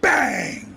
Bang!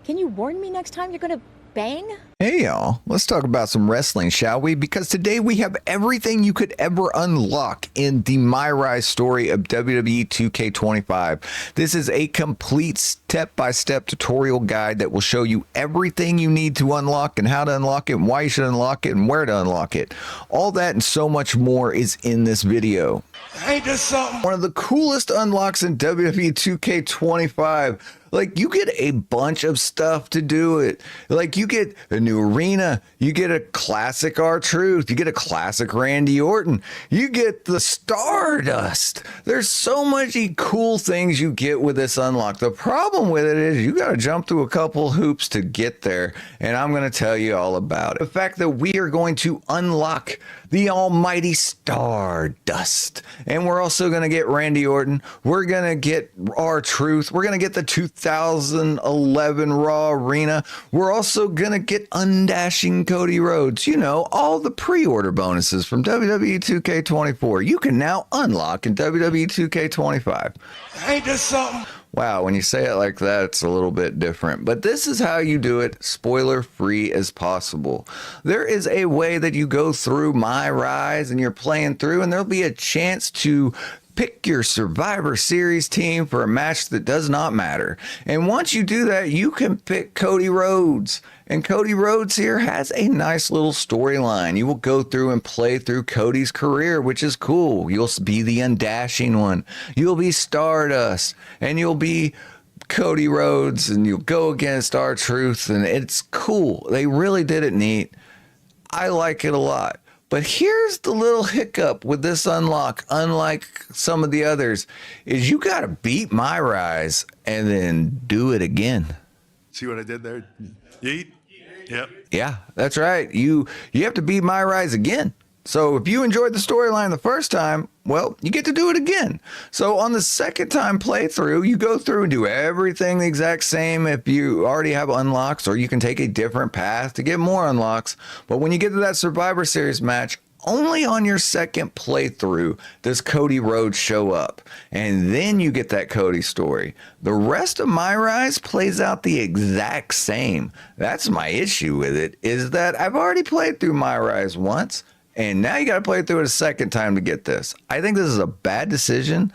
Can you warn me next time you're gonna bang? Hey y'all, let's talk about some wrestling, shall we? Because today we have everything you could ever unlock in the MyRise story of WWE 2K25. This is a complete step-by-step tutorial guide that will show you everything you need to unlock and how to unlock it and why you should unlock it and where to unlock it. All that and so much more is in this video. Ain't this something? One of the coolest unlocks in WWE 2K25. Like, you get a bunch of stuff to do it. Like, you get a new arena, you get a classic R-Truth, you get a classic Randy Orton, you get the Stardust. There's so many cool things you get with this unlock. The problem with it is you got to jump through a couple hoops to get there, and I'm going to tell you all about it. The fact that we are going to unlock the almighty Stardust, and we're also going to get Randy Orton, we're going to get R-Truth, we're going to get the 2011 Raw Arena, we're also going to get Undashing Cody Rhodes. You know, all the pre-order bonuses from WWE 2K24 you can now unlock in WWE 2K25. Ain't this something? Wow, when you say it like that, it's a little bit different. But this is how you do it spoiler-free as possible. There is a way that you go through MyRise and you're playing through, and there'll be a chance to pick your Survivor Series team for a match that does not matter. And once you do that, you can pick Cody Rhodes. And Cody Rhodes here has a nice little storyline. You will go through and play through Cody's career, which is cool. You'll be the undashing one. You'll be Stardust. And you'll be Cody Rhodes. And you'll go against R-Truth. And it's cool. They really did it neat. I like it a lot. But here's the little hiccup with this unlock, unlike some of the others, is you got to beat MyRise and then do it again. See what I did there? Yeet? Yep. Yeah, that's right. You have to beat MyRise again. So if you enjoyed the storyline the first time, well, you get to do it again. So on the second time playthrough, you go through and do everything the exact same if you already have unlocks, or you can take a different path to get more unlocks. But when you get to that Survivor Series match, only on your second playthrough does Cody Rhodes show up. And then you get that Cody story. The rest of MyRise plays out the exact same. That's my issue with it, is that I've already played through MyRise once. And now you got to play through it a second time to get this. I think this is a bad decision.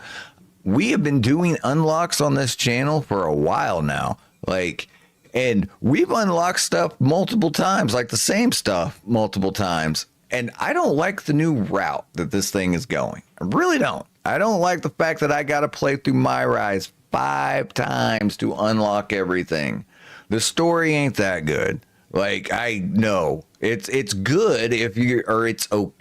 We have been doing unlocks on this channel for a while now. And we've unlocked stuff multiple times, like the same stuff multiple times. And I don't like the new route that this thing is going. I really don't. I don't like the fact that I got to play through MyRise 5 times to unlock everything. The story ain't that good. Like, I know it's good if you, or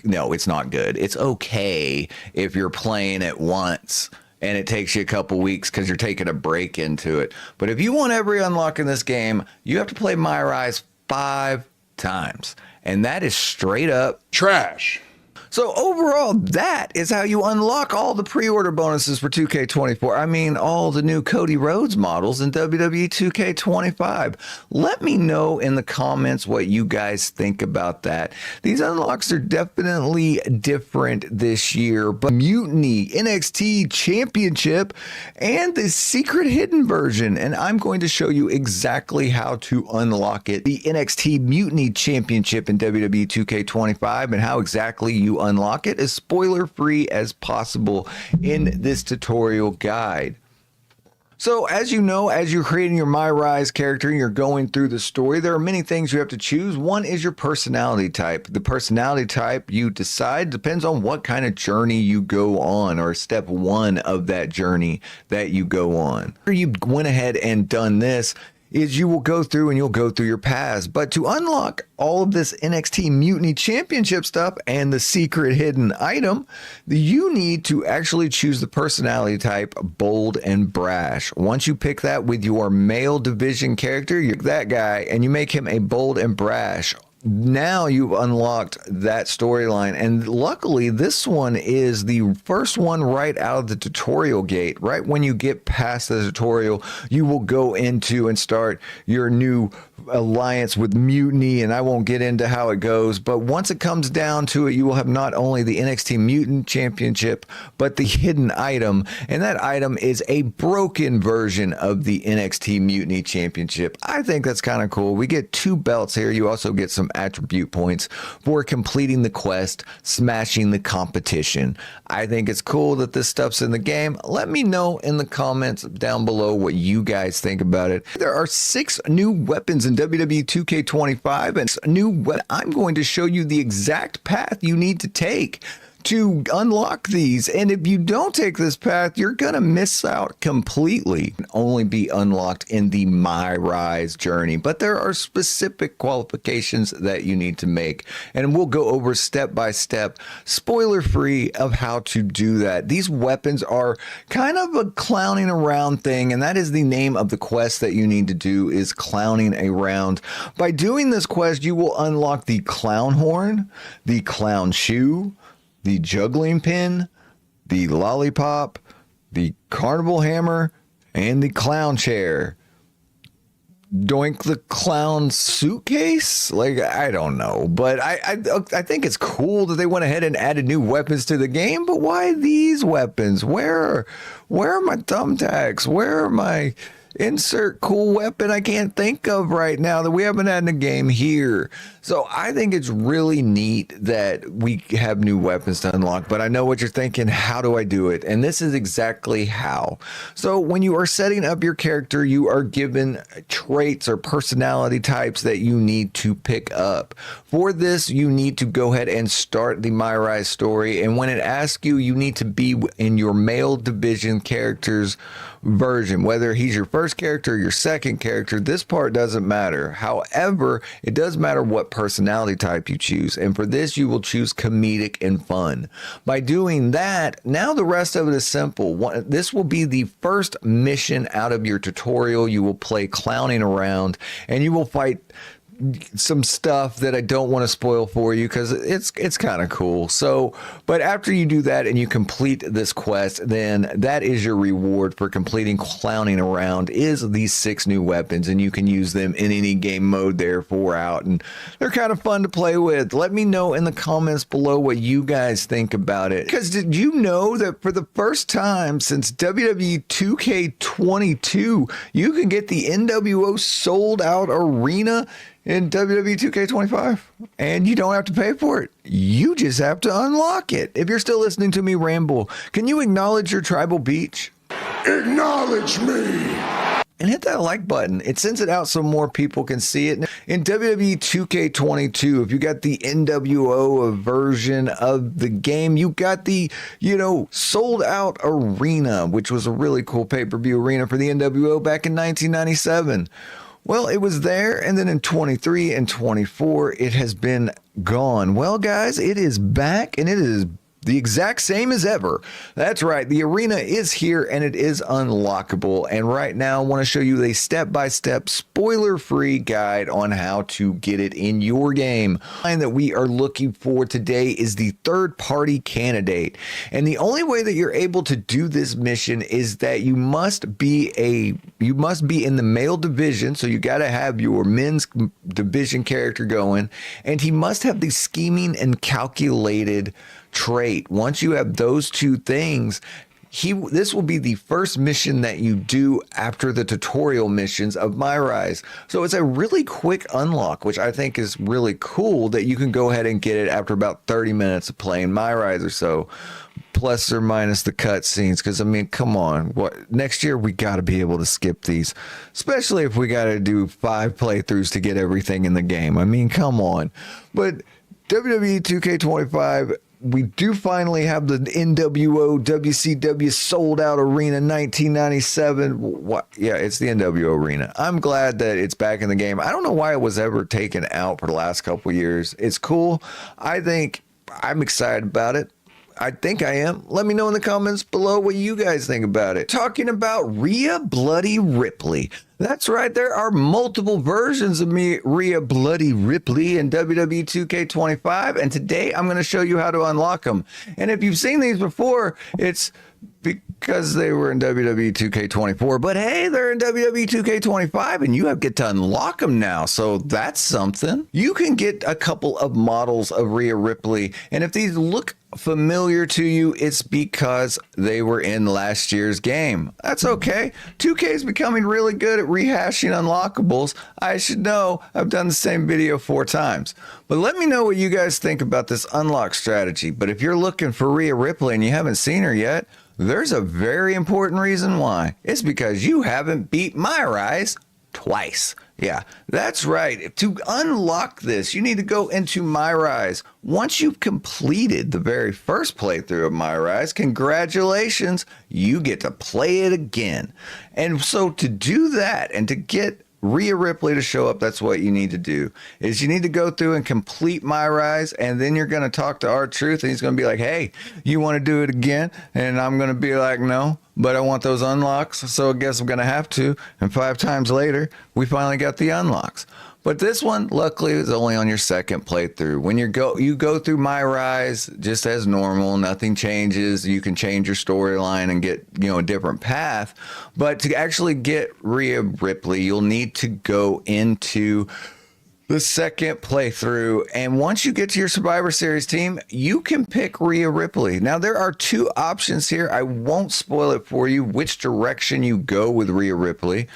no, it's not good. It's okay if you're playing it once and it takes you a couple weeks because you're taking a break into it. But if you want every unlock in this game, you have to play MyRise 5 times. And that is straight up Trash. So overall, that is how you unlock all the pre-order bonuses for 2K24. I mean, all the new Cody Rhodes models in WWE 2K25. Let me know in the comments what you guys think about that. These unlocks are definitely different this year, but Mutiny, NXT Championship, and the secret hidden version. And I'm going to show you exactly how to unlock it. The NXT Mutiny Championship in WWE 2K25 and how exactly you unlock it as spoiler free as possible in this tutorial guide. So as you know, as you're creating your MyRise character and you're going through the story, there are many things you have to choose. One is your personality type. The personality type you decide depends on what kind of journey you go on, or step 1 of that journey that you go on. You went ahead and done this is you will go through and you'll go through your paths. But to unlock all of this NXT Mutiny Championship stuff and the secret hidden item, you need to actually choose the personality type bold and brash. Once you pick that with your male division character, you're that guy, and you make him a bold and brash. now you've unlocked that storyline, and luckily this one is the first one right out of the tutorial gate. Right when you get past the tutorial, you will go into and start your new alliance with Mutiny, and I won't get into how it goes, but once it comes down to it, you will have not only the NXT Mutant Championship, but the hidden item, and that item is a broken version of the NXT Mutiny Championship. I think that's kind of cool. We get 2 belts here. You also get some attribute points for completing the quest, smashing the competition. I think it's cool that this stuff's in the game. Let me know in the comments down below what you guys think about it. There are 6 new weapons in WWE 2K25, and I'm going to show you the exact path you need to take to unlock these, and if you don't take this path, you're gonna miss out completely. Only be unlocked in the MyRise journey, but there are specific qualifications that you need to make, and we'll go over step by step, spoiler free, of how to do that. These weapons are kind of a clowning around thing, and that is the name of the quest that you need to do, is clowning around. By doing this quest, you will unlock the clown horn, the clown shoe, the juggling pin, the lollipop, the carnival hammer, and the clown chair. Doink the clown suitcase? Like, I don't know, but I think it's cool that they went ahead and added new weapons to the game, but why these weapons? Where are my thumbtacks? Where are my insert cool weapon I can't think of right now that we haven't had in the game here? So I think it's really neat that we have new weapons to unlock, but I know what you're thinking, how do I do it? And this is exactly how. So when you are setting up your character, you are given traits or personality types that you need to pick up. For this, you need to go ahead and start the MyRise story, and when it asks you, you need to be in your male division character's version, whether he's your first character or your second character. This part doesn't matter. However, it does matter what personality type you choose, and for this you will choose comedic and fun. By doing that, now the rest of it is simple. This will be the first mission out of your tutorial. You will play clowning around, and you will fight some stuff that I don't want to spoil for you because it's kind of cool. So, but after you do that and you complete this quest, then that is your reward for completing clowning around, is these 6 new weapons, and you can use them in any game mode therefore out, and they're kind of fun to play with. Let me know in the comments below what you guys think about it, because did you know that for the first time since WWE 2K22, you can get the NWO sold out arena in WWE 2K25, and you don't have to pay for it. You just have to unlock it. If you're still listening to me ramble, can you acknowledge your tribal beach? Acknowledge me. And hit that like button. It sends it out so more people can see it. In WWE 2K22, if you got the NWO version of the game, you got the, sold out arena, which was a really cool pay-per-view arena for the NWO back in 1997. Well, it was there, and then in 23 and 24, it has been gone. Well, guys, it is back, and it is the exact same as ever. That's right. The arena is here and it is unlockable. And right now I want to show you a step-by-step spoiler-free guide on how to get it in your game. The line that we are looking for today is the third-party candidate. And the only way that you're able to do this mission is that you must be in the male division. So you got to have your men's division character going, and he must have the scheming and calculated trait. Once you have those 2 things, this will be the first mission that you do after the tutorial missions of MyRise. So it's a really quick unlock, which I think is really cool, that you can go ahead and get it after about 30 minutes of playing MyRise or so, plus or minus the cutscenes. Because I mean, come on, what next year we got to be able to skip these, especially if we got to do 5 playthroughs to get everything in the game. I mean, come on. But WWE 2K25, we do finally have the NWO WCW sold out arena 1997. What? Yeah, it's the NWO arena. I'm glad that it's back in the game. I don't know why it was ever taken out for the last couple years. It's cool. I think I'm excited about it. I think I am. Let me know in the comments below what you guys think about it. Talking about Rhea Bloody Ripley. That's right, there are multiple versions of Rhea Bloody Ripley in WWE 2K25, and today I'm going to show you how to unlock them. And if you've seen these before, it's because they were in WWE 2K24, but hey, they're in WWE 2K25 and you get to unlock them now, so that's something. You can get a couple of models of Rhea Ripley, and if these look familiar to you, it's because they were in last year's game. That's okay. 2K is becoming really good at rehashing unlockables. I should know. I've done the same video 4 times. But let me know what you guys think about this unlock strategy. But if you're looking for Rhea Ripley and you haven't seen her yet, there's a very important reason why. It's because you haven't beat MyRise twice. Yeah, that's right. To unlock this, you need to go into MyRise. Once you've completed the very first playthrough of MyRise, congratulations, you get to play it again. And so to do that and to get Rhea Ripley to show up, that's what you need to do, is you need to go through and complete MyRise, and then you're going to talk to R-Truth, and he's going to be like, hey, you want to do it again? And I'm going to be like, no, but I want those unlocks, so I guess I'm going to have to. And 5 times later, we finally got the unlocks. But this one, luckily, is only on your second playthrough. When you go through MyRise just as normal, nothing changes. You can change your storyline and get, a different path. But to actually get Rhea Ripley, you'll need to go into the second playthrough, and once you get to your Survivor Series team, you can pick Rhea Ripley. Now, there are 2 options here. I won't spoil it for you which direction you go with Rhea Ripley.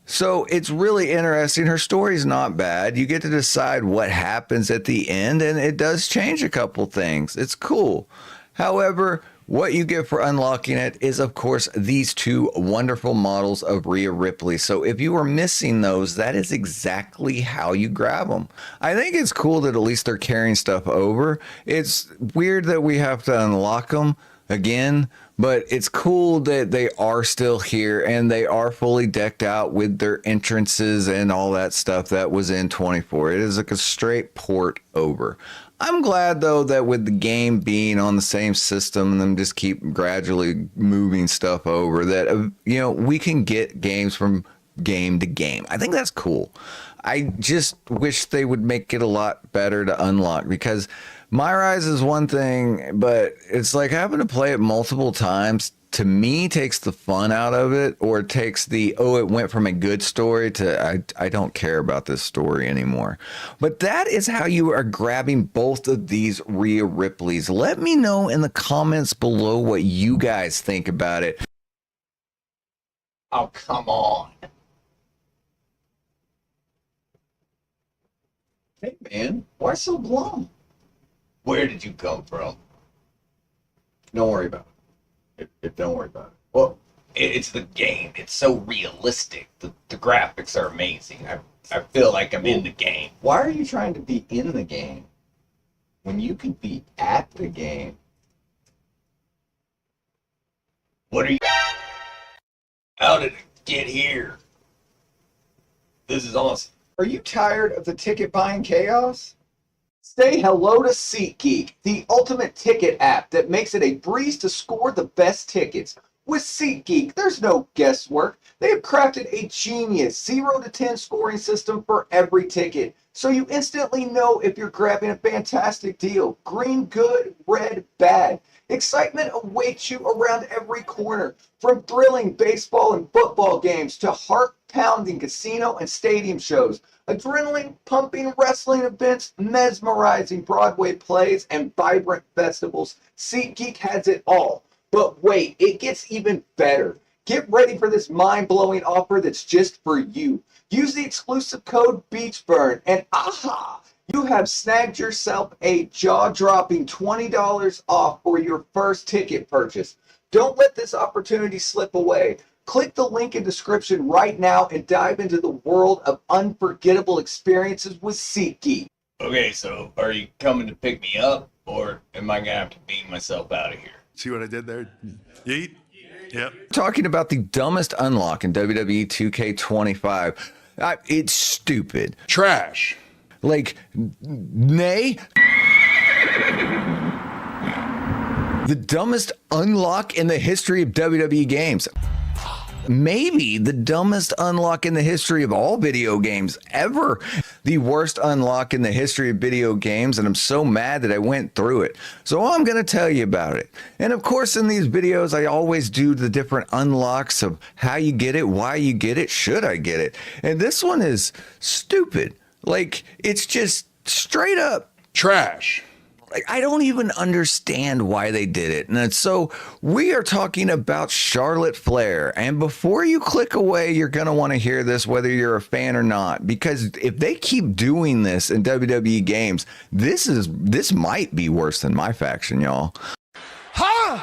So it's really interesting. Her story's not bad. You get to decide what happens at the end, and it does change a couple things. It's cool. However, what you get for unlocking it is, of course, these 2 wonderful models of Rhea Ripley. So if you are missing those, that is exactly how you grab them. I think it's cool that at least they're carrying stuff over. It's weird that we have to unlock them again, but it's cool that they are still here and they are fully decked out with their entrances and all that stuff that was in 24. It is like a straight port over. I'm glad though that with the game being on the same system and them just keep gradually moving stuff over, that we can get games from game to game. I think that's cool. I just wish they would make it a lot better to unlock, because MyRise is one thing, but it's like having to play it multiple times, to me, takes the fun out of it, or it takes the, it went from a good story to I don't care about this story anymore. But that is how you are grabbing both of these Rhea Ripleys. Let me know in the comments below what you guys think about it. Oh, come on. Hey, man, why so glum? Where did you come from? Don't worry about it. Don't worry about it. Well, it's the game. It's so realistic. The graphics are amazing. I feel like I'm in the game. Why are you trying to be in the game when you can be at the game? What are you? How did it get here? This is awesome. Are you tired of the ticket buying chaos? Say hello to SeatGeek, the ultimate ticket app that makes it a breeze to score the best tickets. With SeatGeek, there's no guesswork. They have crafted a genius 0 to 10 scoring system for every ticket, so you instantly know if you're grabbing a fantastic deal. Green good, red bad. Excitement awaits you around every corner, from thrilling baseball and football games to heart-pounding casino and stadium shows, adrenaline-pumping wrestling events, mesmerizing Broadway plays, and vibrant festivals. SeatGeek has it all. But wait, it gets even better. Get ready for this mind-blowing offer that's just for you. Use the exclusive code BeachBurn and aha! You have snagged yourself a jaw-dropping $20 off for your first ticket purchase. Don't let this opportunity slip away. Click the link in description right now and dive into the world of unforgettable experiences with SeatGeek. Okay, so are you coming to pick me up, or am I going to have to beam myself out of here? See what I did there? Yeet. Yep. Talking about the dumbest unlock in WWE 2K25. It's stupid. Trash. Like, nay. The dumbest unlock in the history of WWE games. Maybe the dumbest unlock in the history of all video games ever. The worst unlock in the history of video games, and I'm so mad that I went through it. So I'm going to tell you about it. And of course, in these videos, I always do the different unlocks of how you get it, why you get it, should I get it. And this one is stupid. Like, it's just straight up Trash. Like, I don't even understand why they did it. And so we are talking about Charlotte Flair. And before you click away, you're going to want to hear this, whether you're a fan or not, because if they keep doing this in WWE games, this might be worse than my faction, y'all. Huh?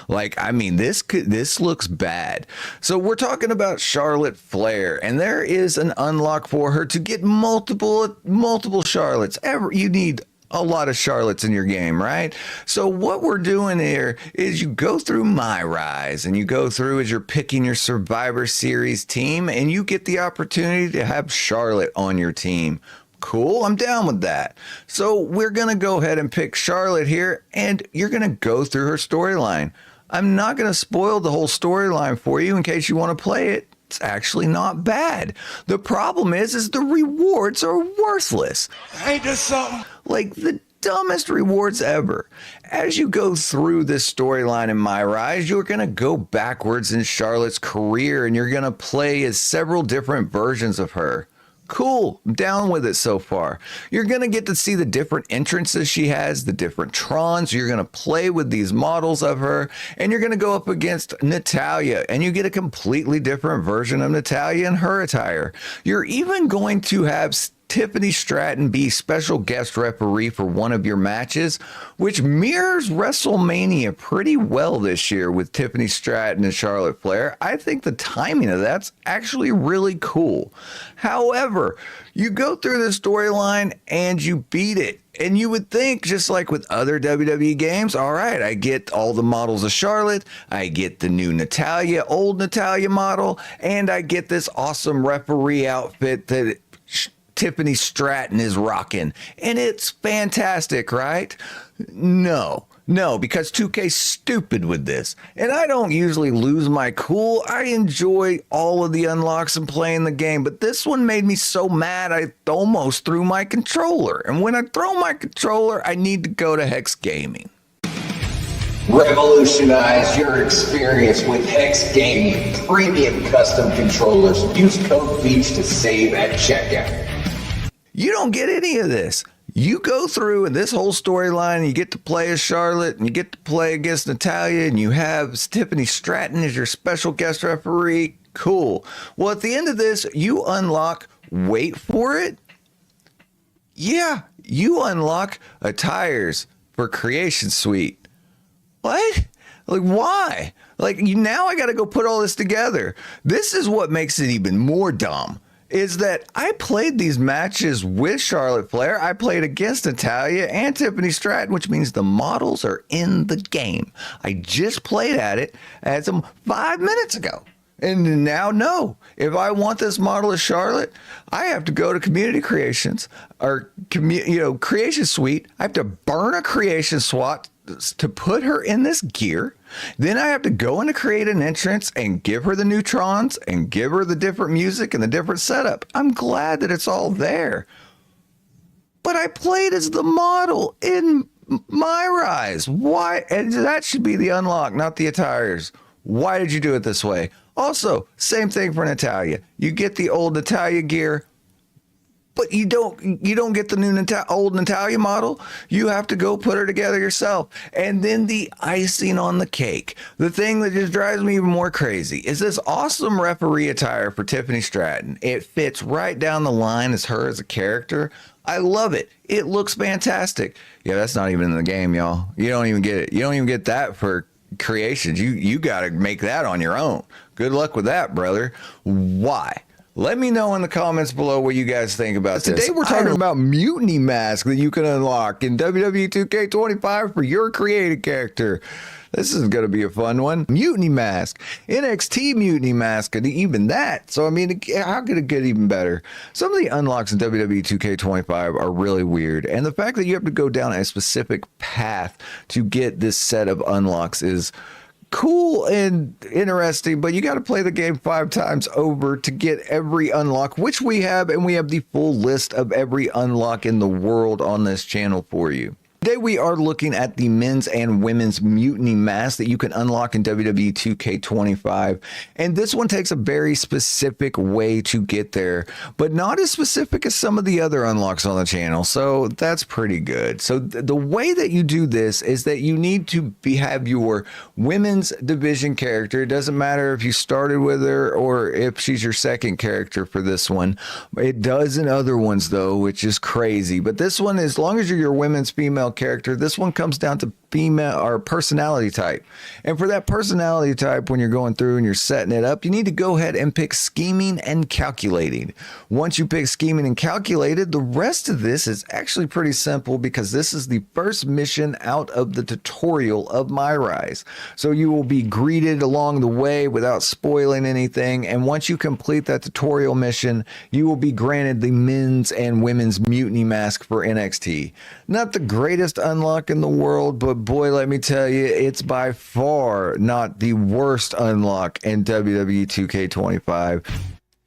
Like, I mean, this looks bad. So we're talking about Charlotte Flair, and there is an unlock for her to get multiple Charlottes. You need a lot of Charlottes in your game, right? So what we're doing here is you go through MyRise, and you go through as you're picking your Survivor Series team, and you get the opportunity to have Charlotte on your team. Cool, I'm down with that. So we're going to go ahead and pick Charlotte here, and you're going to go through her storyline. I'm not going to spoil the whole storyline for you in case you want to play it. It's actually not bad. The problem is the rewards are worthless. Ain't this something? Like the dumbest rewards ever. As you go through this storyline in MyRise, you're going to go backwards in Charlotte's career, and you're going to play as several different versions of her. Cool, I'm down with it so far. You're going to get to see the different entrances she has, the different Trons. You're going to play with these models of her, and you're going to go up against Natalya, and you get a completely different version of Natalya in her attire. You're even going to have Tiffany Stratton be special guest referee for one of your matches, which mirrors WrestleMania pretty well this year with Tiffany Stratton and Charlotte Flair. I think the timing of that's actually really cool. However, you go through the storyline and you beat it. And you would think, just like with other WWE games, all right, I get all the models of Charlotte, I get the new Natalya, old Natalya model, and I get this awesome referee outfit that Tiffany Stratton is rocking, and it's fantastic, right? No, because 2K's stupid with this, and I don't usually lose my cool. I enjoy all of the unlocks and playing the game, but this one made me so mad I almost threw my controller, and when I throw my controller, I need to go to Hex Gaming. Revolutionize your experience with Hex Gaming premium custom controllers. Use code BEACH to save at checkout. You don't get any of this. You go through in this whole storyline, and you get to play as Charlotte, and you get to play against Natalya, and you have Tiffany Stratton as your special guest referee. Cool. Well, at the end of this, you unlock, wait for it. Yeah, you unlock attires for Creation Suite. What? Like, why? Like, now I got to go put all this together. This is what makes it even more dumb. Is that I played these matches with Charlotte Flair. I played against Natalya and Tiffany Stratton, which means the models are in the game. I just played at it as them 5 minutes ago. And now, no, if I want this model of Charlotte, I have to go to Community Creations or Creation Suite. I have to burn a Creation SWAT to put her in this gear. Then I have to go in to create an entrance and give her the neutrons and give her the different music and the different setup. I'm glad that it's all there. But I played as the model in MyRise. Why? And that should be the unlock, not the attires. Why did you do it this way? Also, same thing for Natalya. You get the old Natalya gear, but you don't get the new old Natalya model. You have to go put her together yourself. And then the icing on the cake, the thing that just drives me even more crazy, is this awesome referee attire for Tiffany Stratton. It fits right down the line as her as a character. I love it. It looks fantastic. Yeah, that's not even in the game, y'all. You don't even get it. You don't even get that for Creations. You got to make that on your own. Good luck with that, brother. Why? Let me know in the comments below what you guys think about this. Today we're talking about Mutiny Mask that you can unlock in WWE 2K25 for your created character. This is going to be a fun one. Mutiny mask, NXT Mutiny mask, and even that. So, I mean, how could it get even better? Some of the unlocks in WWE 2K25 are really weird. And the fact that you have to go down a specific path to get this set of unlocks is cool and interesting, but you got to play the game 5 times over to get every unlock, which we have, and we have the full list of every unlock in the world on this channel for you. Today we are looking at the men's and women's mutiny mask that you can unlock in WWE 2K25, and this one takes a very specific way to get there, but not as specific as some of the other unlocks on the channel, so that's pretty good. So the way that you do this is that you need to have your women's division character. It doesn't matter if you started with her or if she's your second character for this one. It does in other ones though, which is crazy, but this one, as long as you're your women's female character, this one comes down to female or personality type. And for that personality type, when you're going through and you're setting it up, you need to go ahead and pick scheming and calculating. Once you pick scheming and calculated, the rest of this is actually pretty simple because this is the first mission out of the tutorial of MyRise. So you will be greeted along the way without spoiling anything. And once you complete that tutorial mission, you will be granted the men's and women's mutiny mask for NXT. Not the greatest unlock in the world, but boy, let me tell you, it's by far not the worst unlock in WWE 2K25.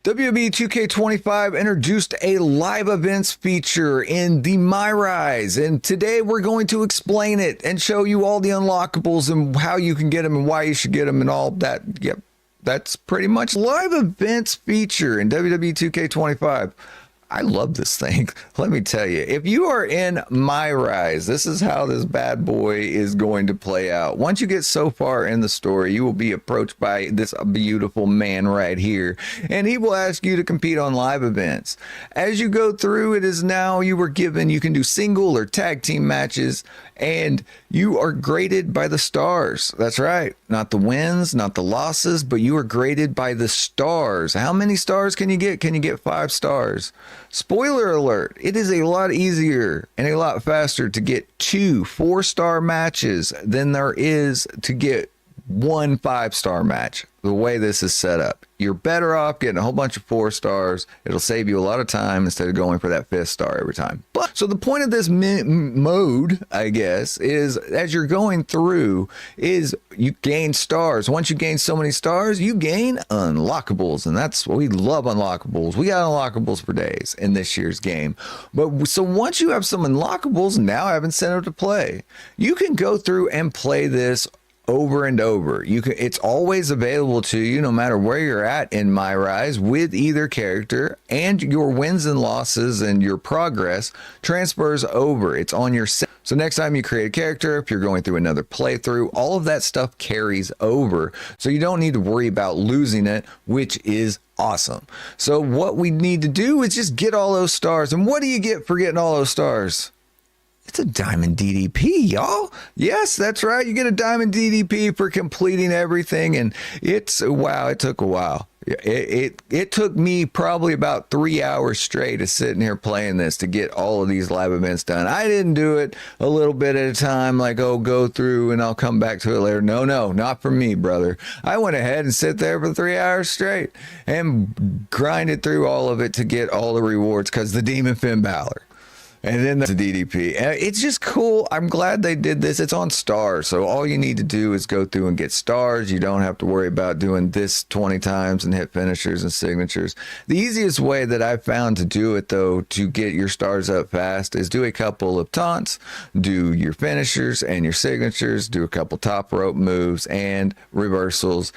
WWE 2K25 introduced a live events feature in the MyRise, and today we're going to explain it and show you all the unlockables and how you can get them and why you should get them and all that. Yep, that's pretty much live events feature in WWE 2K25. I love this thing. Let me tell you, if you are in MyRise, this is how this bad boy is going to play out. Once you get so far in the story, you will be approached by this beautiful man right here, and he will ask you to compete on live events. As you go through, it is now you were given, you can do single or tag team matches, and you are graded by the stars. That's right. Not the wins, not the losses, but you are graded by the stars. How many stars can you get? Can you get 5 stars? Spoiler alert, it is a lot easier and a lot faster to get 2 4-star matches than there is to get 1 5-star match. The way this is set up, you're better off getting a whole bunch of 4 stars. It'll save you a lot of time instead of going for that 5th star every time. But so the point of this mode, I guess, is as you're going through is you gain stars. Once you gain so many stars, you gain unlockables, and that's what we love. Unlockables. We got unlockables for days in this year's game. But so once you have some unlockables, now I have incentive to play. You can go through and play this over and over. It's always available to you no matter where you're at in MyRise with either character, and your wins and losses and your progress transfers over. It's on your set. So next time you create a character, if you're going through another playthrough, all of that stuff carries over. So you don't need to worry about losing it, which is awesome. So what we need to do is just get all those stars. And what do you get for getting all those stars? It's a diamond DDP, y'all. Yes, that's right. You get a diamond DDP for completing everything. And it's, wow, it took a while. It took me probably about 3 hours straight of sitting here playing this to get all of these live events done. I didn't do it a little bit at a time, like, oh, go through and I'll come back to it later. No, not for me, brother. I went ahead and sit there for 3 hours straight and grinded through all of it to get all the rewards because the Demon Finn Balor. And then the DDP. It's just cool. I'm glad they did this. It's on stars. So all you need to do is go through and get stars. You don't have to worry about doing this 20 times and hit finishers and signatures. The easiest way that I've found to do it, though, to get your stars up fast is do a couple of taunts, do your finishers and your signatures, do a couple top rope moves and reversals,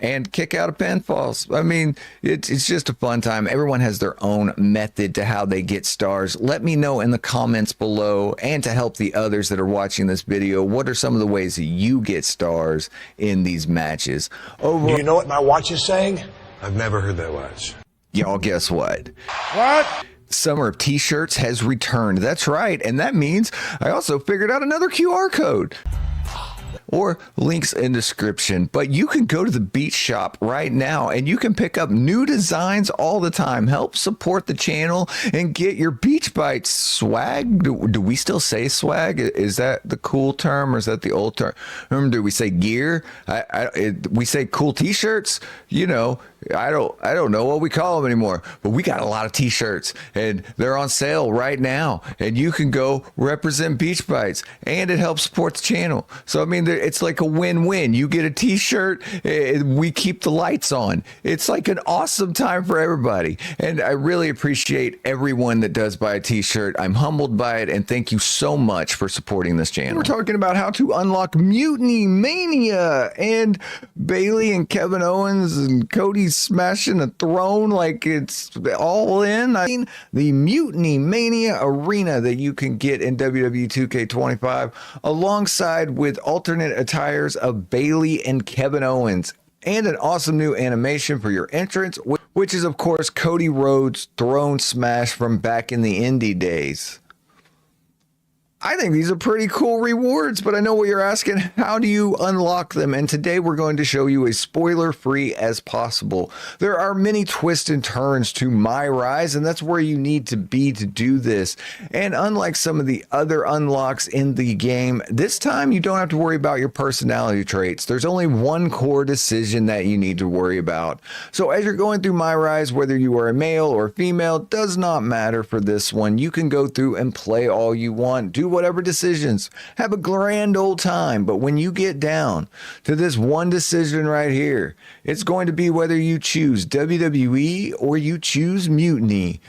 and kick out of pinfalls. I mean, it's just a fun time. Everyone has their own method to how they get stars. Let me know in the comments below, and to help the others that are watching this video, what are some of the ways that you get stars in these matches? Do you know what my watch is saying? I've never heard that watch. Y'all, guess what? What? Summer of T-shirts has returned. That's right. And that means I also figured out another QR code. or links in description. But you can go to the Beach Shop right now and you can pick up new designs all the time. Help support the channel and get your BeachBytes swag. Do we still say swag? Is that the cool term or is that the old term? Do we say gear? We say cool t-shirts. You know, I don't know what we call them anymore, but we got a lot of t-shirts and they're on sale right now, and you can go represent BeachBytes and it helps support the channel. So I mean, it's like a win-win. You get a t-shirt, we keep the lights on. It's like an awesome time for everybody, and I really appreciate everyone that does buy a t-shirt. I'm humbled by it, and thank you so much for supporting this channel. We're talking about how to unlock Mutiny Mania, and Bayley and Kevin Owens and Cody smashing a throne like it's all in. I mean, the Mutiny Mania arena that you can get in WWE 2K25 alongside with alternate attires of Bayley and Kevin Owens, and an awesome new animation for your entrance, which is of course Cody Rhodes' throne smash from back in the indie days. I think these are pretty cool rewards, but I know what you're asking. How do you unlock them? And today we're going to show you as spoiler-free as possible. There are many twists and turns to MyRise, and that's where you need to be to do this. And unlike some of the other unlocks in the game, this time you don't have to worry about your personality traits. There's only one core decision that you need to worry about. So as you're going through MyRise, whether you are a male or female, does not matter for this one. You can go through and play all you want, do whatever decisions, have a grand old time. But when you get down to this one decision right here, it's going to be whether you choose WWE or you choose Mutiny.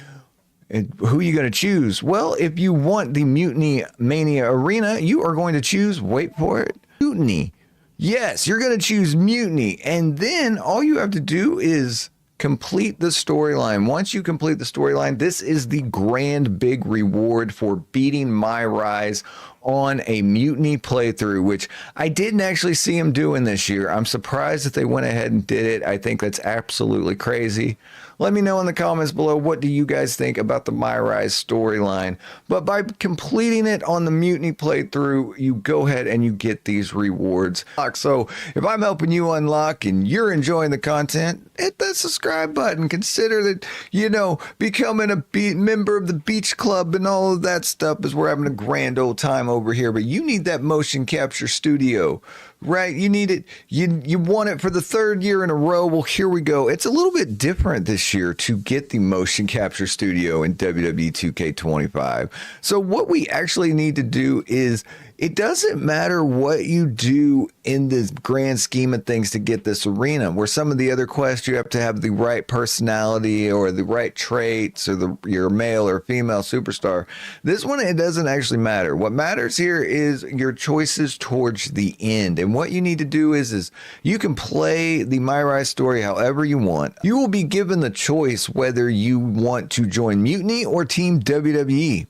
And who are you going to choose? Well, if you want the Mutiny Mania arena, you are going to choose, wait for it, Mutiny. Yes, you're going to choose Mutiny. And then all you have to do is complete the storyline. Once you complete the storyline, this is the grand big reward for beating MyRise on a Mutiny playthrough, which I didn't actually see him doing this year. I'm surprised that they went ahead and did it. I think that's absolutely crazy. Let me know in the comments below, what do you guys think about the MyRise storyline? But by completing it on the Mutiny playthrough, you go ahead and you get these rewards. So if I'm helping you unlock and you're enjoying the content, hit that subscribe button. Consider that, you know, becoming a member of the Beach Club and all of that stuff, as we're having a grand old time over here. But you need that motion capture studio, right? You need it. You want it for the third year in a row. Well, here we go. It's a little bit different this year to get the motion capture studio in WWE 2K25. So what we actually need to do is, it doesn't matter what you do in the grand scheme of things to get this arena. Where some of the other quests, you have to have the right personality or the right traits, or you're male or female superstar. This one, it doesn't actually matter. What matters here is your choices towards the end. And what you need to do is you can play the MyRise story however you want. You will be given the choice whether you want to join Mutiny or Team WWE.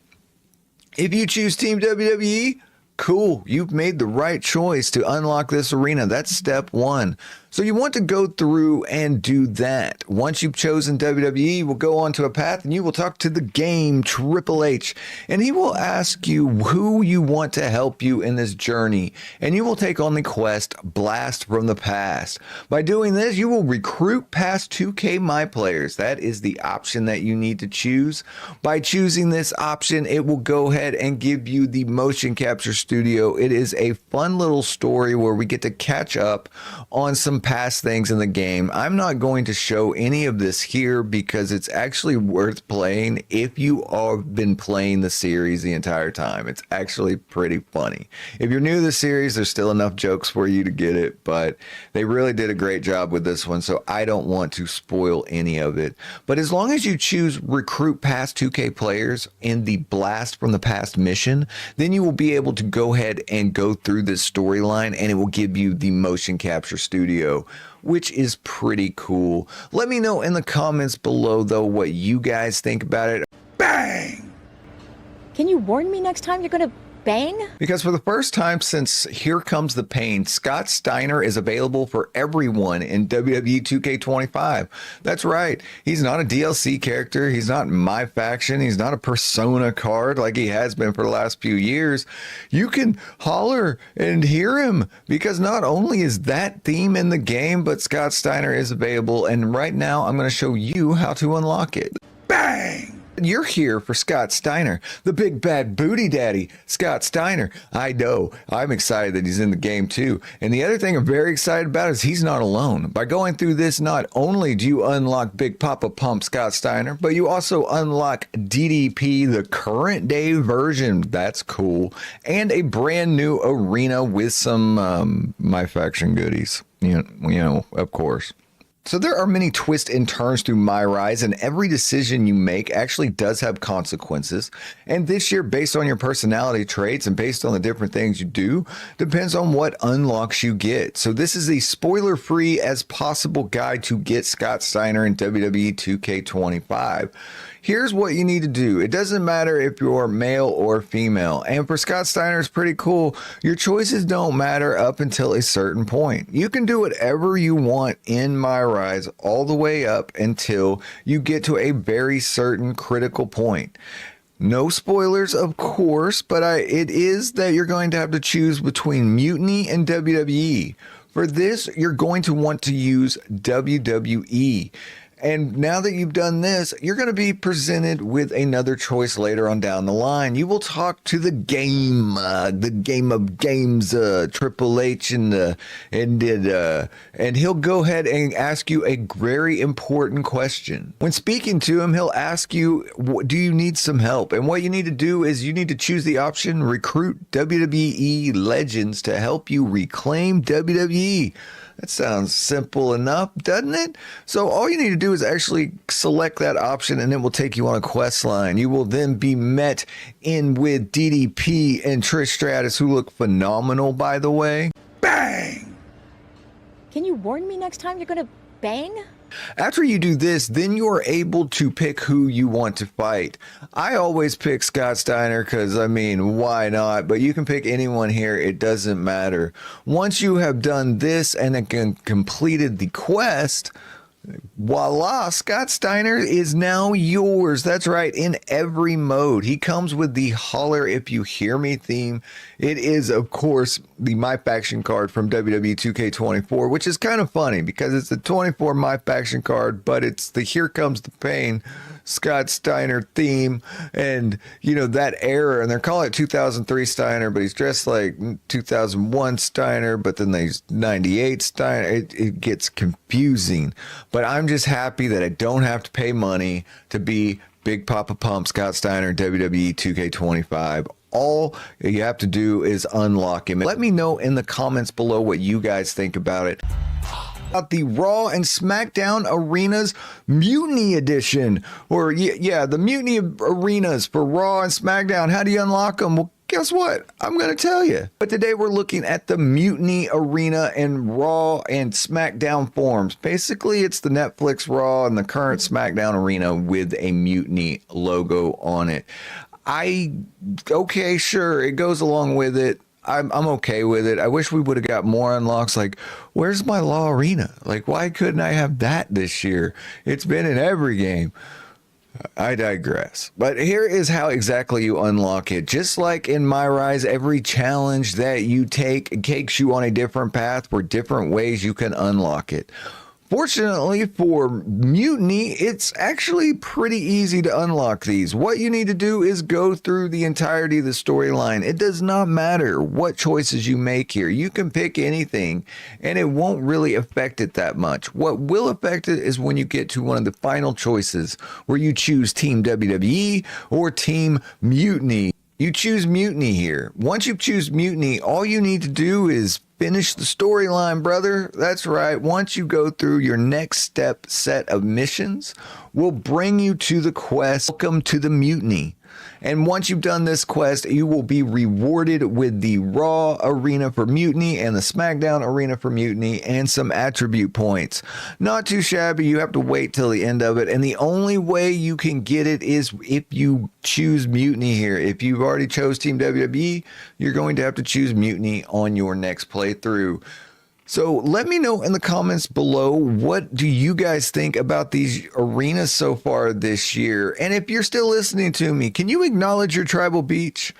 If you choose Team WWE, cool, you've made the right choice to unlock this arena. That's step one. So you want to go through and do that. Once you've chosen WWE, you will go onto a path and you will talk to the game, Triple H, and he will ask you who you want to help you in this journey. And you will take on the quest Blast from the Past. By doing this, you will recruit past 2K My players. That is the option that you need to choose. By choosing this option, it will go ahead and give you the motion capture studio. It is a fun little story where we get to catch up on some past things in the game. I'm not going to show any of this here because it's actually worth playing if you have been playing the series the entire time. It's actually pretty funny. If you're new to the series, there's still enough jokes for you to get it, but they really did a great job with this one, so I don't want to spoil any of it. But as long as you choose recruit past 2K players in the Blast from the Past mission, then you will be able to go ahead and go through this storyline, and it will give you the motion capture studio, which is pretty cool. Let me know in the comments below, though, what you guys think about it. Bang! Can you warn me next time you're gonna bang? Because for the first time since Here Comes the Pain, Scott Steiner is available for everyone in WWE 2K25. That's right. He's not a DLC character. He's not my faction. He's not a persona card like he has been for the last few years. You can holler and hear him because not only is that theme in the game, but Scott Steiner is available. And right now I'm going to show you how to unlock it. Bang! You're here for Scott Steiner, the big bad booty daddy, Scott Steiner. I know. I'm excited that he's in the game too. And the other thing I'm very excited about is he's not alone. By going through this, not only do you unlock Big Papa Pump Scott Steiner, but you also unlock DDP, the current day version. That's cool. And a brand new arena with some My Faction goodies. You know, of course. So there are many twists and turns through MyRise, and every decision you make actually does have consequences. And this year, based on your personality traits and based on the different things you do, depends on what unlocks you get. So this is a spoiler-free as possible guide to get Scott Steiner in WWE 2K25. Here's what you need to do. It doesn't matter if you're male or female. And for Scott Steiner, it's pretty cool. Your choices don't matter up until a certain point. You can do whatever you want in MyRise all the way up until you get to a very certain critical point. No spoilers, of course, but it is that you're going to have to choose between Mutiny and WWE. For this, you're going to want to use WWE. And now that you've done this, you're going to be presented with another choice later on down the line. You will talk to the game of games, Triple H, and he'll go ahead and ask you a very important question. When speaking to him, he'll ask you, do you need some help? And what you need to do is you need to choose the option, recruit WWE legends to help you reclaim WWE. That sounds simple enough, doesn't it? So all you need to do is actually select that option and it will take you on a quest line. You will then be met in with DDP and Trish Stratus, who look phenomenal, by the way. Bang! Can you warn me next time you're gonna bang? After you do this, then you are able to pick who you want to fight. I always pick Scott Steiner because, I mean, why not? But you can pick anyone here. It doesn't matter. Once you have done this and again completed the quest, voila, Scott Steiner is now yours. That's right, in every mode. He comes with the Holler If You Hear Me theme. It is, of course, the My Faction card from WWE 2K24, which is kind of funny because it's the 24 My Faction card, but it's the Here Comes the Pain Scott Steiner theme, and you know that era, and they're calling it 2003 Steiner, but he's dressed like 2001 Steiner, but then there's 98 Steiner. It gets confusing, but I'm just happy that I don't have to pay money to be Big Papa Pump Scott Steiner WWE 2K25. All you have to do is unlock him. Let me know in the comments below what you guys think about it. About the Raw and SmackDown Arenas Mutiny Edition, or yeah, the Mutiny Arenas for Raw and SmackDown. How do you unlock them? Well, guess what? I'm going to tell you. But today we're looking at the Mutiny Arena and Raw and SmackDown forms. Basically, it's the Netflix Raw and the current SmackDown Arena with a Mutiny logo on it. Okay, sure, it goes along with it. I'm okay with it. I wish we would have got more unlocks. Like, where's my Law Arena? Like, why couldn't I have that this year? It's been in every game. I digress. But here is how exactly you unlock it. Just like in MyRise, every challenge that you take takes you on a different path for different ways you can unlock it. Fortunately for Mutiny, it's actually pretty easy to unlock these. What you need to do is go through the entirety of the storyline. It does not matter what choices you make here. You can pick anything, and it won't really affect it that much. What will affect it is when you get to one of the final choices, where you choose Team WWE or Team Mutiny. You choose Mutiny here. Once you choose Mutiny, all you need to do is finish the storyline, brother. That's right. Once you go through your next step set of missions, will bring you to the quest. Welcome to the Mutiny. And once you've done this quest, you will be rewarded with the Raw arena for Mutiny and the SmackDown arena for Mutiny and some attribute points. Not too shabby. You have to wait till the end of it. And the only way you can get it is if you choose Mutiny here. If you've already chose Team WWE, you're going to have to choose Mutiny on your next playthrough. So let me know in the comments below, what do you guys think about these arenas so far this year? And if you're still listening to me, can you acknowledge your tribal beach?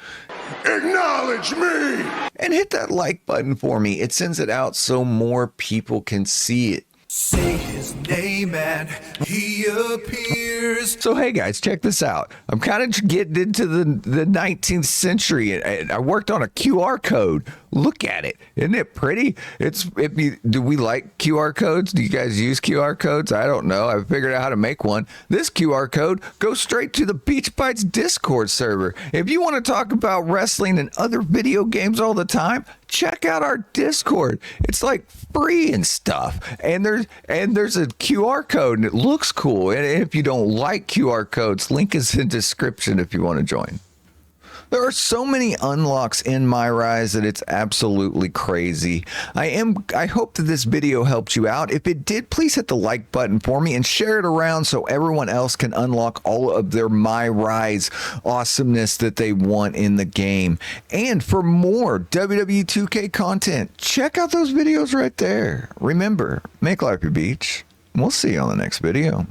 Acknowledge me! And hit that like button for me. It sends it out so more people can see it. Say his name and he appears. So hey guys, check this out. I'm kind of getting into the 19th century, and I worked on a QR code. Look at it. Isn't it pretty? Do we like QR codes? Do you guys use QR codes? I don't know. I figured out how to make one. This QR code goes straight to the BeachBytes Discord server. If you want to talk about wrestling and other video games all the time, check out our Discord. It's like free and stuff. And there's a QR code and it looks cool. And if you don't like QR codes, link is in description if you want to join. There are so many unlocks in MyRise that it's absolutely crazy. I hope that this video helped you out. If it did, please hit the like button for me and share it around so everyone else can unlock all of their MyRise awesomeness that they want in the game. And for more WWE 2K content, check out those videos right there. Remember, make life your beach. We'll see you on the next video.